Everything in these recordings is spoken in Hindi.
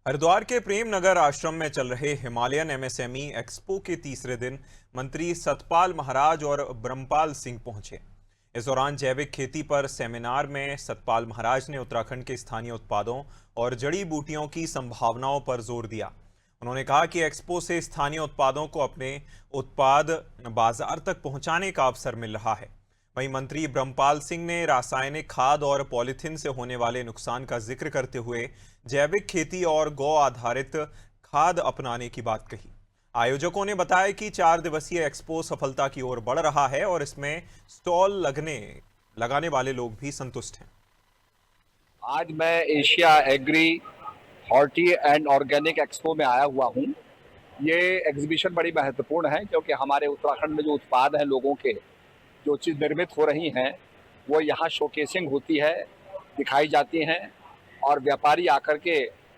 हरिद्वार के प्रेम नगर आश्रम में चल रहे हिमालयन एमएसएमई एक्सपो के तीसरे दिन मंत्री सतपाल महाराज और ब्रह्मपाल सिंह पहुंचे। इस दौरान जैविक खेती पर सेमिनार में सतपाल महाराज ने उत्तराखंड के स्थानीय उत्पादों और जड़ी बूटियों की संभावनाओं पर जोर दिया। उन्होंने कहा कि एक्सपो से स्थानीय उत्पादों को अपने उत्पाद बाजार तक पहुंचाने का अवसर मिल रहा है। वहीं मंत्री ब्रह्मपाल सिंह ने रासायनिक खाद और पॉलीथिन से होने वाले नुकसान का जिक्र करते हुए जैविक खेती और गौ आधारित खाद अपनाने की बात कही। आयोजकों ने बताया कि 4 दिवसीय एक्सपो सफलता की ओर बढ़ रहा है और इसमें स्टॉल लगाने वाले लोग भी संतुष्ट हैं। आज मैं Asia agri horti and organic expo में आया हुआ हूँ। ये एग्जीबिशन बड़ी महत्वपूर्ण है क्योंकि हमारे उत्तराखंड में जो उत्पाद हैं लोगों के, जो चीज़ निर्मित हो रही हैं, वो यहाँ शोकेसिंग होती है, दिखाई जाती हैं और व्यापारी आकर के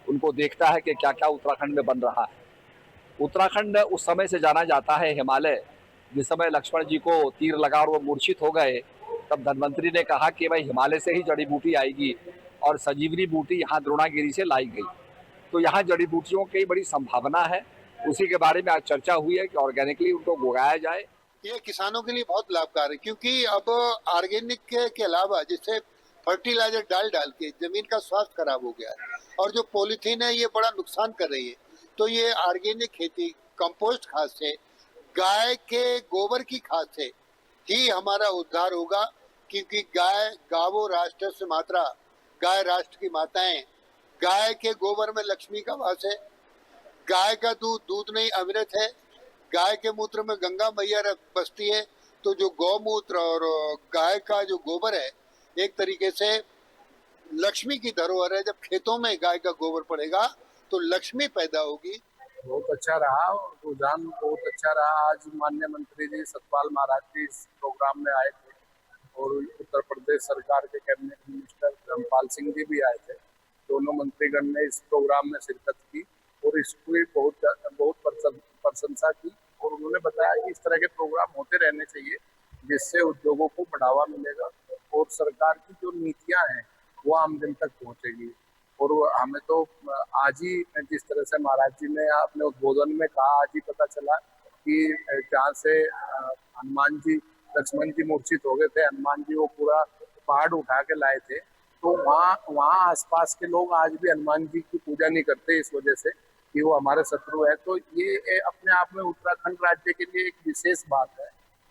उनको देखता है कि क्या क्या उत्तराखंड में बन रहा है। उत्तराखंड उस समय से जाना जाता है हिमालय, जिस समय लक्ष्मण जी को तीर लगा और वो मूर्छित हो गए, तब धन्वंतरी ने कहा कि भाई हिमालय से ही जड़ी बूटी आएगी और संजीवनी बूटी यहाँ द्रोणागिरी से लाई गई। तो यहाँ जड़ी बूटियों की बड़ी संभावना है, उसी के बारे में आज चर्चा हुई है कि ऑर्गेनिकली उनको उगाया जाए। ये किसानों के लिए बहुत लाभकारी है क्योंकि अब ऑर्गेनिक के अलावा जैसे फर्टिलाइजर डाल डाल के जमीन का स्वास्थ्य खराब हो गया है और जो पॉलीथीन है ये बड़ा नुकसान कर रही है। तो ये ऑर्गेनिक खेती कंपोस्ट खाद से, गाय के गोबर की खाद से ही हमारा उद्धार होगा क्योंकि गाय गावो राष्ट्र से मात्रा, गाय राष्ट्र की माताएं, गाय के गोबर में लक्ष्मी का वास है। गाय का दूध दूध नहीं अमृत है, गाय के मूत्र में गंगा मैया बसती है। तो जो गौमूत्र और गाय का जो गोबर है एक तरीके से लक्ष्मी की धरोहर है। जब खेतों में गाय का गोबर पड़ेगा तो लक्ष्मी पैदा होगी। बहुत अच्छा रहा, रुझान बहुत अच्छा रहा। आज माननीय मंत्री जी सतपाल महाराज जी इस प्रोग्राम में आए थे और उत्तर प्रदेश सरकार के कैबिनेट मिनिस्टर ब्रह्मपाल सिंह जी भी आए थे। दोनों मंत्रीगण ने इस प्रोग्राम में शिरकत की और इसकी बहुत प्रशंसा की और उन्होंने बताया कि इस तरह के प्रोग्राम होते रहने चाहिए जिससे उद्योगों को बढ़ावा मिलेगा और सरकार की जो नीतियां हैं वो आम जन तक पहुंचेगी। और हमें तो आज ही जिस तरह से महाराज जी ने अपने उद्बोधन में कहा, आज ही पता चला कि जहाँ से हनुमान जी लक्ष्मण जी मूर्छित हो गए थे, हनुमान जी वो पूरा पहाड़ उठा के लाए थे, तो वहाँ आसपास के लोग आज भी हनुमान जी की पूजा नहीं करते इस वजह से कि वो हमारे शत्रु है। तो ये अपने आप में उत्तराखंड राज्य के लिए एक विशेष बात है।